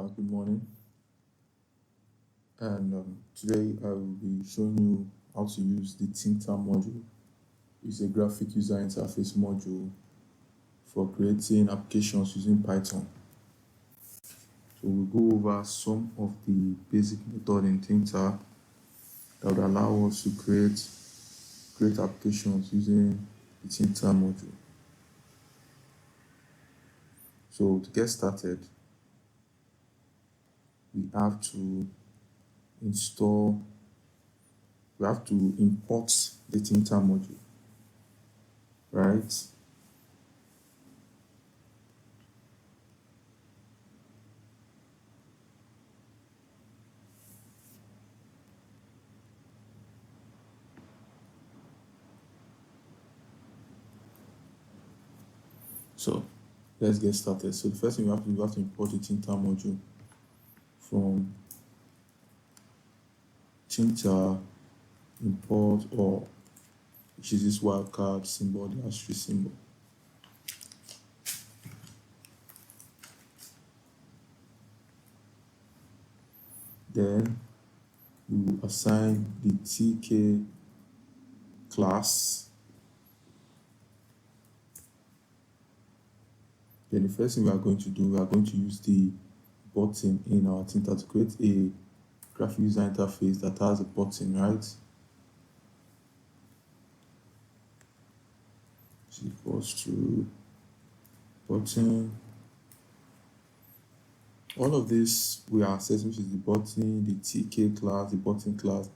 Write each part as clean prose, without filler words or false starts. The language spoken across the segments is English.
Good morning, and today I will be showing you how to use the tkinter module. It's a graphic user interface module for creating applications using Python. So we'll go over some of the basic method in tkinter that would allow us to create applications using the tkinter module. So to get started, we have to import the tkinter module, right? So let's get started. So the first thing we have to import the tkinter module from tkinter import, or which is this wildcard symbol, the asterisk symbol. Then we will assign the tk class. Then the first thing we are going to do, we are going to use the button in our tkinter to create a graphic user interface that has a button, right? Is equals to button. All of this we are accessing, which is the button, the tk class, the button class.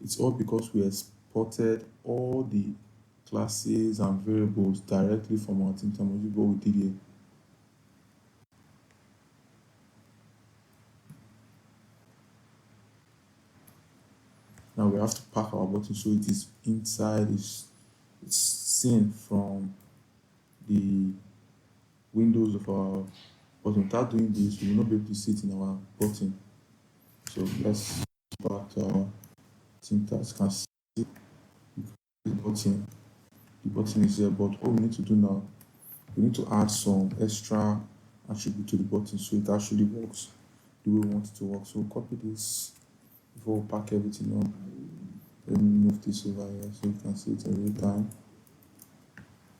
It's all because we exported all the classes and variables directly from our tkinter module. What we did here. Now we have to pack our button so it is inside, it's seen from the windows of our button. Without doing this, we will not be able to see it in our button. So let's back to our tkinter. As you can see the button. The button is here, but all we need to do now, we need to add some extra attribute to the button so it actually works the way we want it to work. So we'll copy this before we pack everything up. Let me move this over here so you can see it in real time.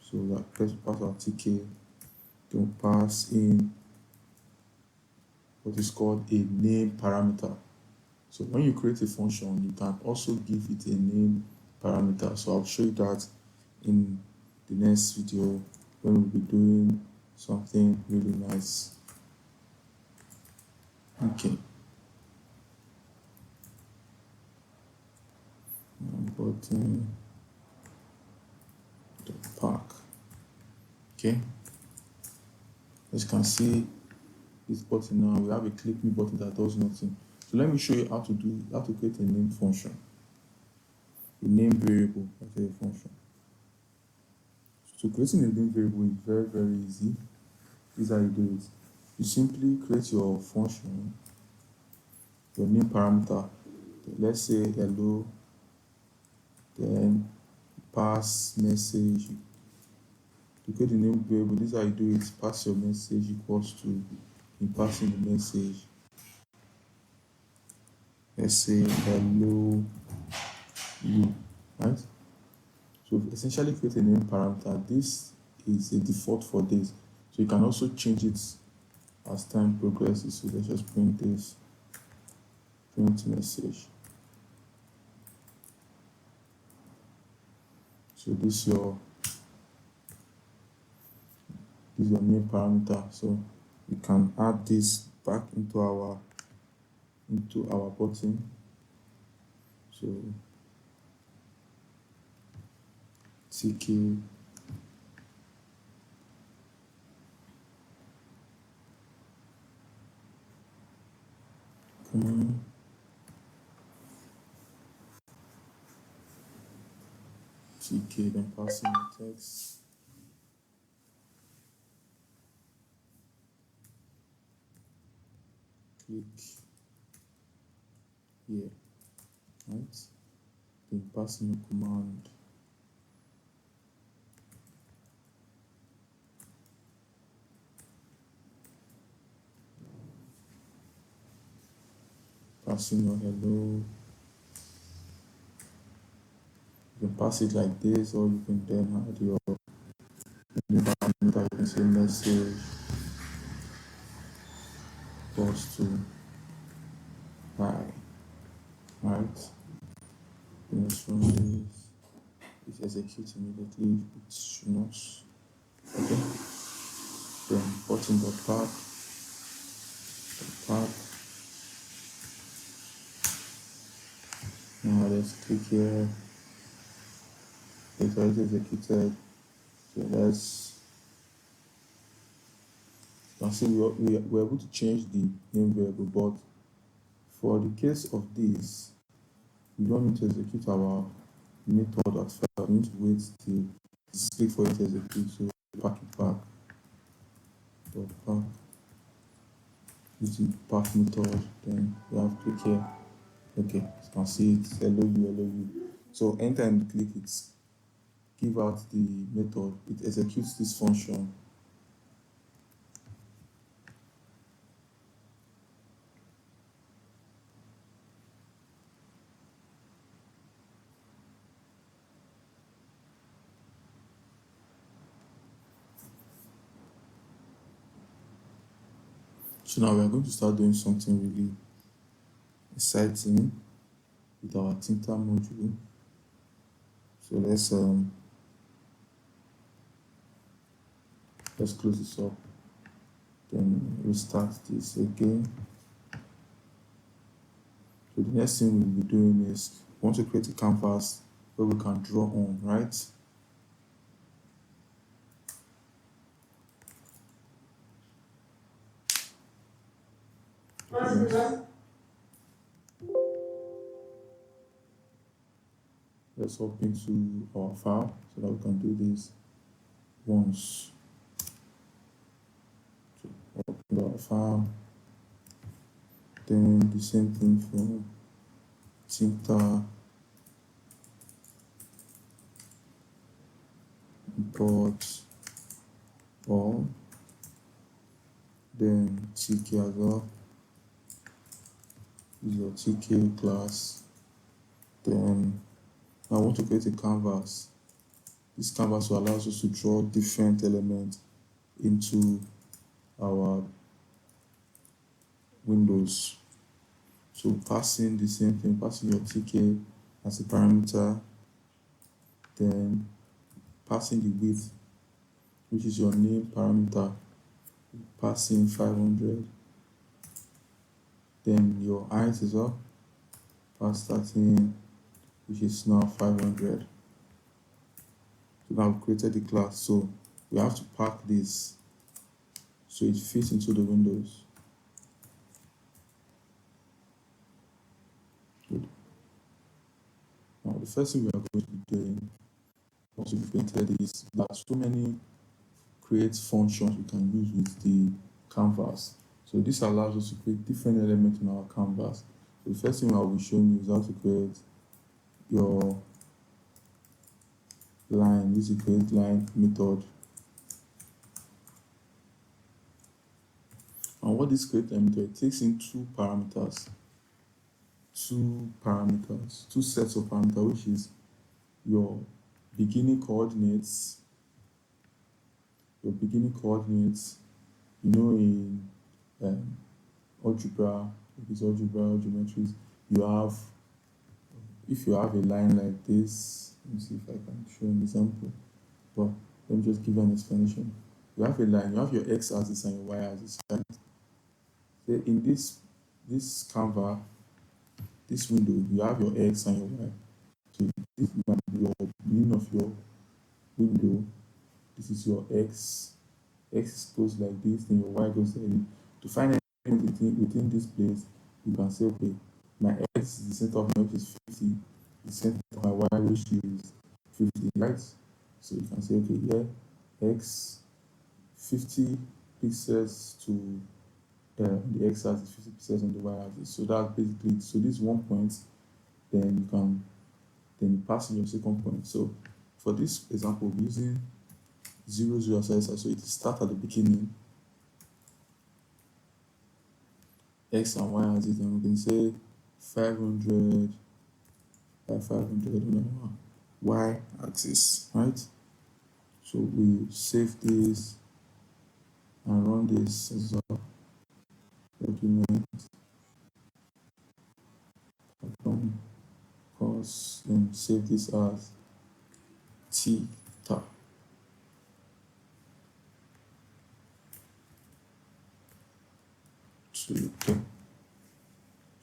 So that pass our tk, then pass in what is called a name parameter. So when you create a function, you can also give it a name parameter. So I'll show you that in the next video when we'll be doing something really nice. Okay. Button pack. Okay. As you can see, this button now, we have a click me button that does nothing. So let me show you how to create a name function, a name variable as a function. So creating a name variable is very, very easy. This is how you do it. You simply create your function, your name parameter. Let's say hello, then pass message. To create the name variable, this is how you do it. Pass your message equals to, in passing the message, let's say hello you, right? So essentially create a name parameter. This is a default for this, so you can also change it as time progresses. So let's just print this, print message. So this is your name parameter. So we can add this back into our button. So tk command tk, then passing the text. Click here, right? Then passing the command passing your hello. You can pass it like this, or you can then add your parameter. You can say message goes to hi, right? The next one is it executes immediately. It should not. Okay. Then button.path. Now let's click here. It's already executed. So let's, you can see we're able to change the name variable, but for the case of this, we don't need to execute our method at first. We need to wait till it's click for it to execute. So pack it back. Pack. Use the pack method. Then we have click here. Okay, you can see it. LOU. So anytime you click it, give out the method, it executes this function. So now we are going to start doing something really exciting with our tkinter module. So let's close this up, then restart this again. So the next thing we'll be doing is we want to create a canvas where we can draw on, right? Let's hop into our file so that we can do this once. So open our file, then the same thing for tkinter, import all, then tk as well. Use your tk class. Then I want to create a canvas. This canvas will allow us to draw different elements into our windows. So passing the same thing, passing your tk as a parameter, then passing the width, which is your name parameter, passing 500. Then your height as well, pass that in, which is now 500. So now we've created the class. So we have to pack this so it fits into the windows. Good. Now the first thing we are going to be doing once we've created is there are so many create functions we can use with the canvas. So this allows us to create different elements in our canvas. So the first thing I will be showing you is how to create your line. Use the create line method. And what this create line method, it takes in two sets of parameters, which is your beginning coordinates, you know, in algebra, if it's algebra or geometries, you have, if you have a line like this, let me see if I can show an example, but let me just give you an explanation. You have a line, you have your x-axis and your y-axis, right? So in this canvas, this window, you have your x and your y. So this might be your beginning of your window. This is your x. X goes like this, then your y goes like this. To find anything within this place, you can say, okay, my x is the center of my x is 50, the center of my y, which is 50, right? So you can say, okay, here, x 50 pixels to the x-axis, 50 pixels on the y-axis. So that's basically, so this 1 point, then you can pass in your second point. So for this example, we're using 0, 0 as x, so it starts at the beginning, x and y axis, and we can say 500 by 500 on our y-axis, right? So we save this and run this as a document course, then save this as tkinter. Okay.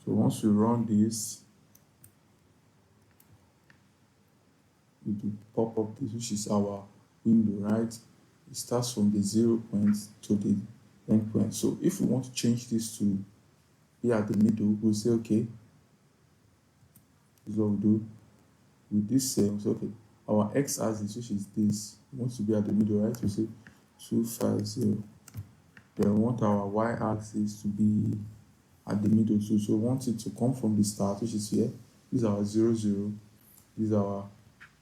So once we run this, it will pop up this, which is our window, right? It starts from the 0 point to the end point. So if we want to change this to be at the middle, we'll say, okay, this is what we do. With this cell, so okay, our x-axis, which is this, wants to be at the middle, right? We say 250. Then we want our y-axis to be at the middle too. So we want it to come from the start, which is here. This is our 0, 0. This is our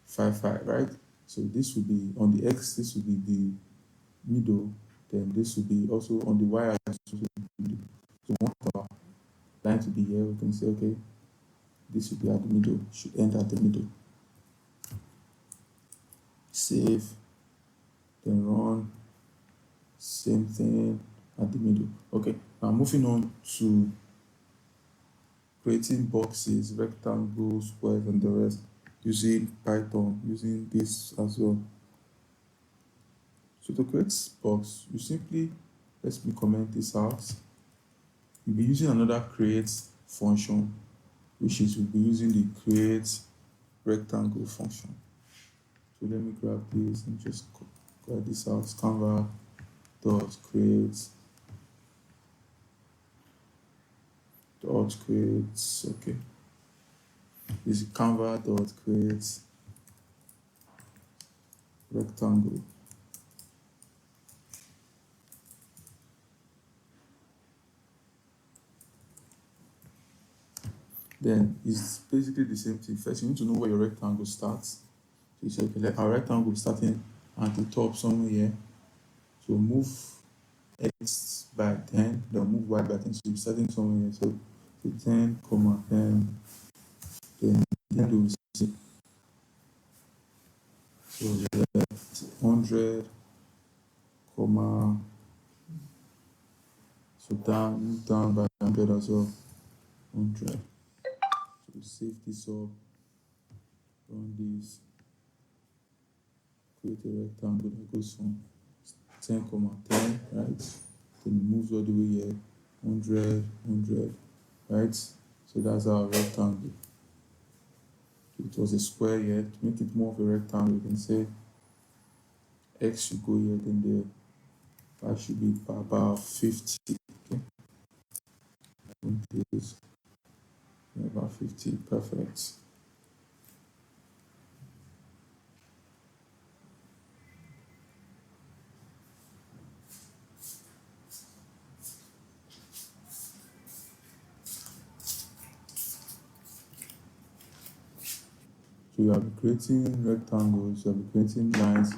5, 5, right? So this will be on the x, this will be the middle. Then this will be also on the y-axis. So we want our line to be here. We can say, okay, this will be at the middle, should end at the middle. Save, then run, same thing at the middle. Okay, now moving on to creating boxes, rectangles, squares, and the rest using Python, using this as well. So to create box, you simply, let me comment this out. You'll be using another create function, which is we'll be using the create rectangle function. So let me grab this and just grab this out. Canva dot create dot create. Okay, this is Canva dot create rectangle. Then it's basically the same thing. First, you need to know where your rectangle starts. So you say, okay, like our rectangle is starting at the top somewhere here. So move x by 10, then move y by 10. So you're starting somewhere here. So 10, 10, then do see. So left 100, so down by 100 as well. 100. So we save this up, run this, create a rectangle that goes from 10, 10, right? Then it moves all the way here, 100, 100, right? So that's our rectangle. It was a square here. To make it more of a rectangle, you can say x should go here, then the y should be about 50. Okay, about 50, perfect. So you are creating rectangles, you are creating lines.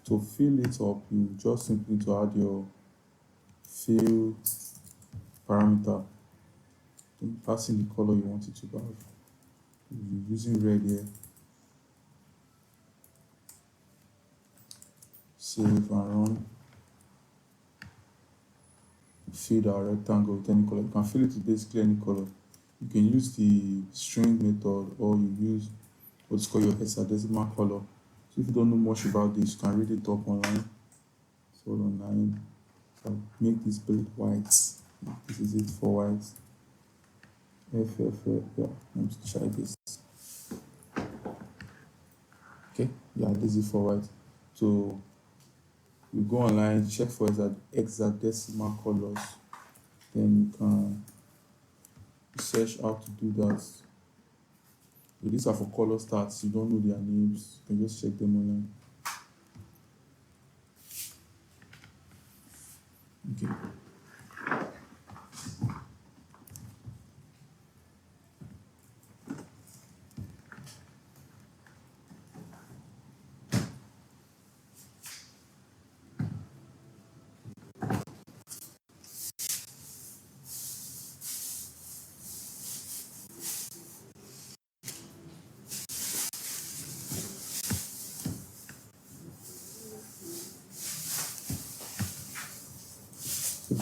To fill it up, you just simply need to add your fill parameter, then pass in the color you want it to have. You're using red here. Save and run. Fill our rectangle with any color. You can fill it with basically any color. You can use the string method, or you use what's called your hexadecimal color. So if you don't know much about this, you can read it up online. So online, so make this blade white. This is it for white. Yeah, let's try this. Okay, yeah, this is for white. So you go online, check for hexadecimal colors, then you can search how to do that. So these are for color stats. You don't know their names, you can just check them online. Okay.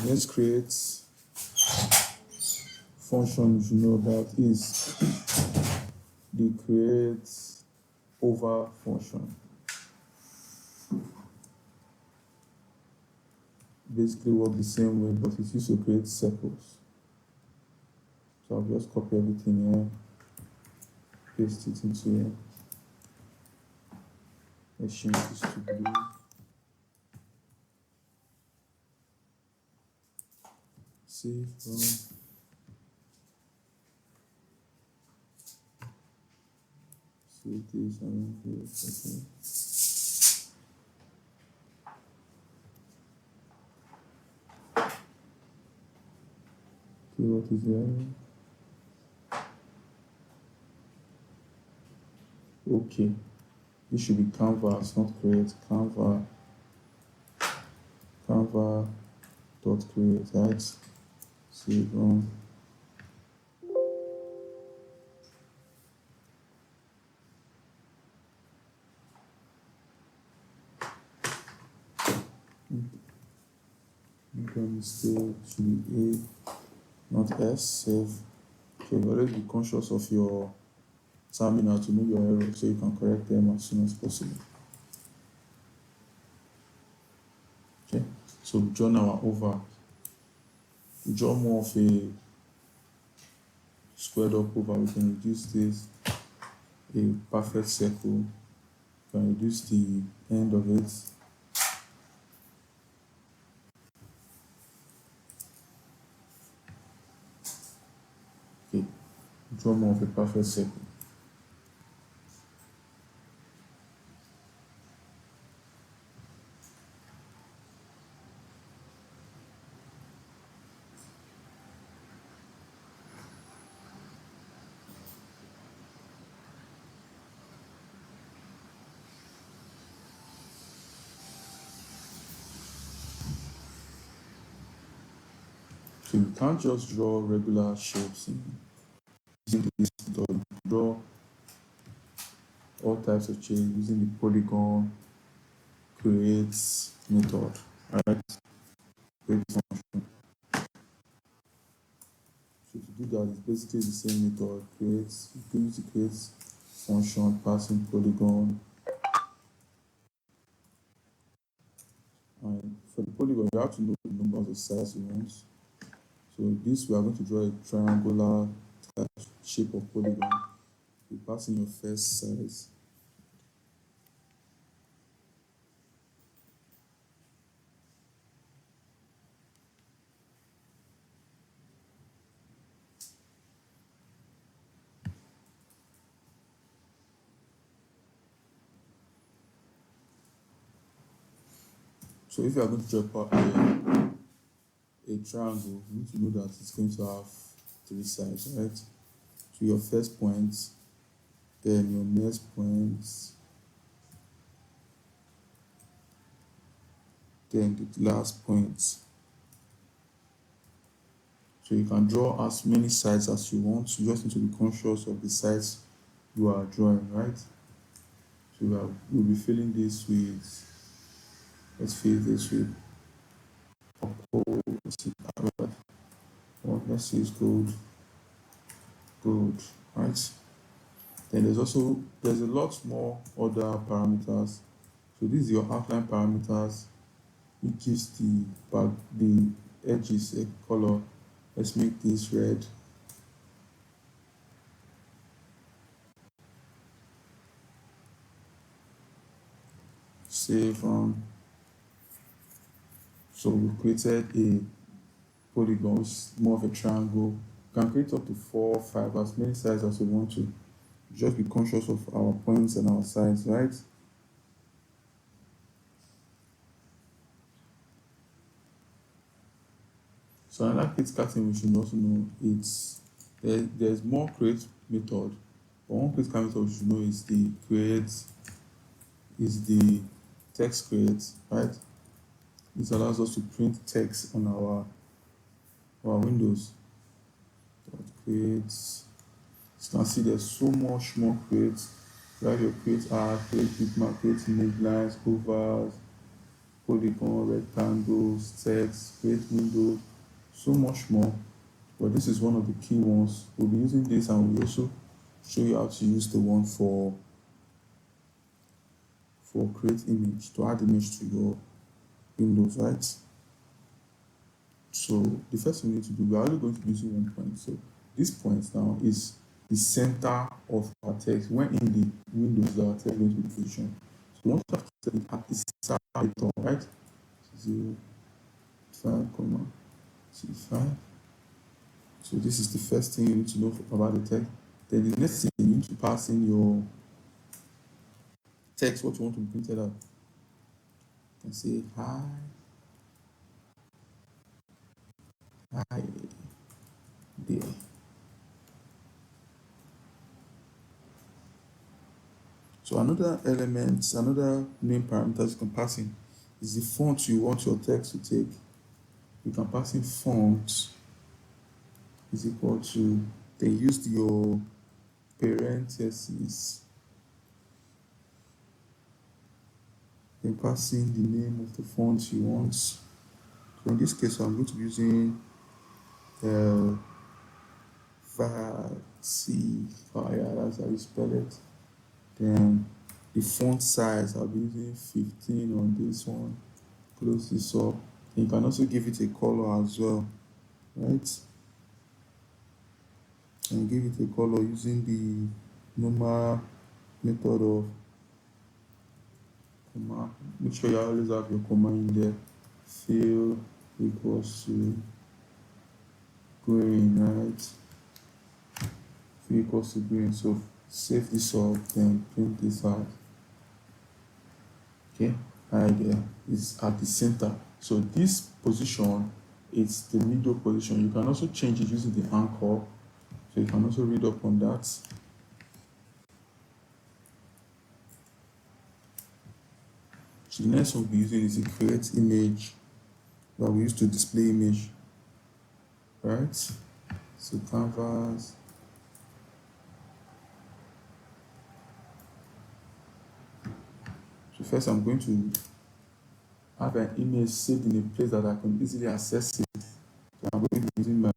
let's create function you should know about is the create over function. Basically work the same way, but it's used to create circles. So I'll just copy everything here, paste it into here. Let's change this to blue. Save from. Save this and then okay. Okay, what is there? Okay, this should be canvas, not create. Canva dot create, right? Save on. Mistake should be A, not S. Save. Okay, you always be conscious of your terminal to know your errors so you can correct them as soon as possible. Okay, so we draw our over. We draw more of a squared up over. We can reduce this a perfect circle. We can reduce the end of it. Okay, draw more of a perfect circle. So you can't just draw regular shapes using this method. Draw all types of shapes using the polygon create method, right? Create function. So to do that, it's basically the same method. Create, you can use to create function passing polygon. And for the polygon, you have to know the number of sides you want. So this we are going to draw a triangular shape of polygon. You pass in your first size. So if you are going to draw a triangle, you need to know that it's going to have 3 sides, right? So your first point, then your next point, then the last point. So you can draw as many sides as you want. You just need to be conscious of the sides you are drawing, right? So you'll be filling this with, let's fill this with purple, let's see, it's gold, right? Then there's a lot more other parameters. So this is your outline parameters. It gives the edges a color. Let's make this red. Save. So we created a polygon, which is more of a triangle. You can create up to 4 or 5, as many sides as you want to. Just be conscious of our points and our sides, right? So another quick cutting we should also know there's more create method, but one quick method we should know is the text create, right? This allows us to print text on our windows. Create. You can see there's so much more create. You have your create art, create bitmap, create image lines, overs, polygon, rectangles, text, create windows, so much more. But this is one of the key ones. We'll be using this, and we'll also show you how to use the one for create image, to add image to your windows, right? So the first thing we need to do, we're only going to be using one point. So this point now is the center of our text. When in the windows that our text is going to be positioned. So we want to have to set it at the center, right? 0, 5, 5. So this is the first thing you need to know about the text. Then the next thing, you need to pass in your text, what you want to be printed out. You can say hi, there. So another element, another main parameters you can pass in is the font you want your text to take. You can pass in font is equal to, then use your parentheses, then pass in the name of the font you want. So in this case, I'm going to be using Fire, that's how you spell it. Then the font size, I'll be using 15 on this one. Close this up. And you can also give it a color as well, right? And give it a color using the normal method of comma. Make sure you always have your comma in there. Fill equals to green, right? Fill equals to green. So save this up, then print this out. Okay, right there is at the center. So this position, it's the middle position. You can also change it using the anchor. So you can also read up on that. So the next one we'll be using is the create image that we use to display image, right? So canvas. So first I'm going to have an image saved in a place that I can easily access it. So I'm going to be using my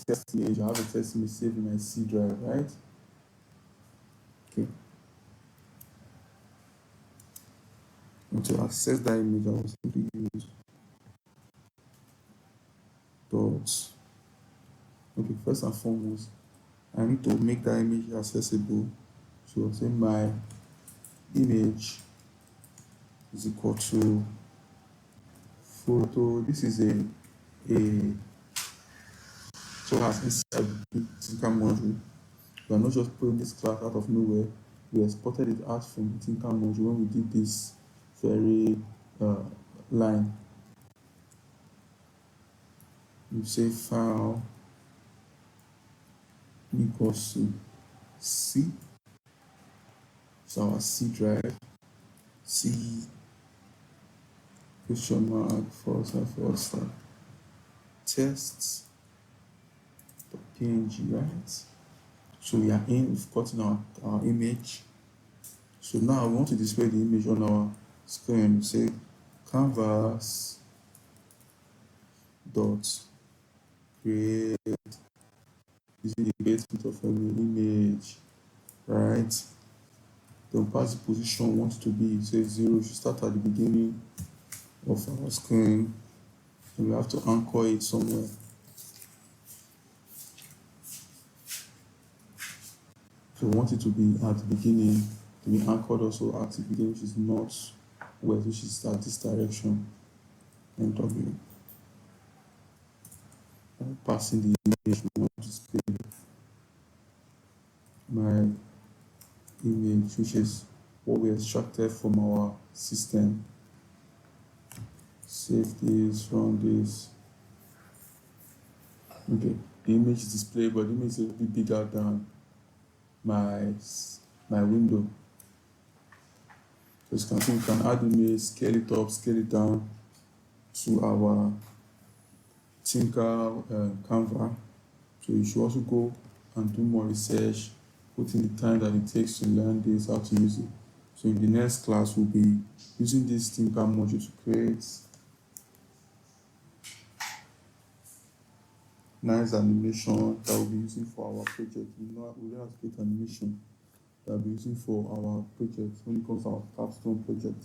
test image. I have a test image saved in my C drive, right? Okay. And to access that image, I will simply use dots. Okay, first and foremost, I need to make that image accessible. So I'll say my image is equal to photo. This is a so as inside the Tinker module. We are not just putting this class out of nowhere. We exported it out from the Tinker module when we did this very line. You say file equals to C. So our C drive, C question mark forward slash tests .png, right? So we are in, we've gotten our image. So now we want to display the image on our screen. Say canvas dot create using the basement of an image, right? Then pass the position wants to be, say 0, should start at the beginning of our screen. And we have to anchor it somewhere. So we want it to be at the beginning, to be anchored also at the beginning, which is north west, which is at this direction. And W. And passing the image we want to display my image, which is what we extracted from our system. Save this, run this. Okay, the image is displayed, but the image is a little bit bigger than my window. So as you can see, we can add image, scale it up, scale it down to our Tinker Canva. So you should also go and do more research, put in the time that it takes to learn this, how to use it. So in the next class, we'll be using this tkinter module to create nice animation that we'll be using for our project. We know how to create animation that we'll be using for our project when it comes to our capstone project.